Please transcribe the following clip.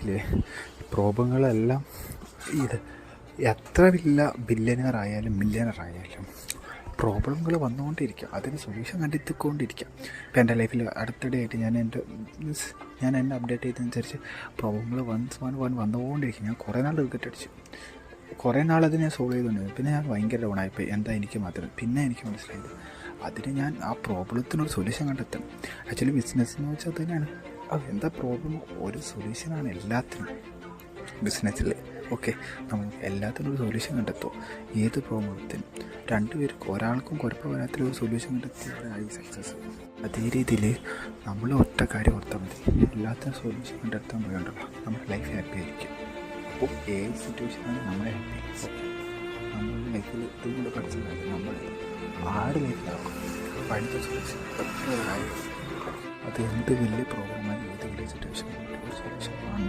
ലൈഫിൽ പ്രോബ്ലങ്ങളെല്ലാം ഇത് എത്ര ബില്യനർ ആയാലും മില്യനർ ആയാലും പ്രോബ്ലങ്ങൾ വന്നുകൊണ്ടിരിക്കുക, അതിന് സൊല്യൂഷൻ കണ്ടെത്തിക്കൊണ്ടിരിക്കുക. ഇപ്പം എൻ്റെ ലൈഫിൽ അടുത്തിടെയായിട്ട് ഞാൻ എന്നെ അപ്ഡേറ്റ് ചെയ്തതനുസരിച്ച് പ്രോബ്ലങ്ങൾ വന്നുകൊണ്ടിരിക്കും. ഞാൻ കുറേ നാൾ റിഗ്രറ്റ് അടിച്ചു, കുറേ നാളത് ഞാൻ സോൾവ് ചെയ്തുകൊണ്ടിരുന്നു. പിന്നെ ഞാൻ ഭയങ്കര ഡൗണായിപ്പോയി, എന്താ എനിക്ക് മാത്രം. പിന്നെ എനിക്ക് മനസ്സിലായത് അതിന് ഞാൻ ആ പ്രോബ്ലത്തിനൊരു സൊല്യൂഷൻ കണ്ടെത്തണം. ആക്ച്വലി ബിസിനസ് എന്ന് വെച്ചാൽ തന്നെയാണ് എന്താ പ്രോബ്ലം, ഒരു സൊല്യൂഷനാണ് എല്ലാത്തിനും ബിസിനസ്സിൽ. ഓക്കെ, നമ്മൾ എല്ലാത്തിനും ഒരു സൊല്യൂഷൻ കണ്ടെത്തുമോ? ഏത് പ്രോബ്ലത്തിനും രണ്ടുപേർക്കും ഒരാൾക്കും കുഴപ്പം വരാത്തൊരു സൊല്യൂഷൻ കണ്ടെത്തിയായി സക്സസ്. അതേ രീതിയിൽ നമ്മൾ ഒറ്റ കാര്യം ഓർത്താൽ മതി, എല്ലാത്തിനും സൊല്യൂഷൻ കണ്ടെത്താൻ പോയുണ്ടല്ലോ നമ്മുടെ ലൈഫ് ഹാപ്പി ആയിരിക്കും. അപ്പോൾ ഏത് സിറ്റുവേഷനാണ് നമ്മളെ ഹാപ്പി. നമ്മുടെ ലൈഫിൽ ഇതുകൊണ്ട് പഠിച്ചത് നമ്മൾ ആട് ലൈഫിലാക്കും പഠിച്ച സൊല്യൂഷൻ ഒറ്റ കാര്യം. അത് എന്ത് വലിയ പ്രോബ്ലമായി, ഏത് വലിയ സിറ്റുവേഷൻ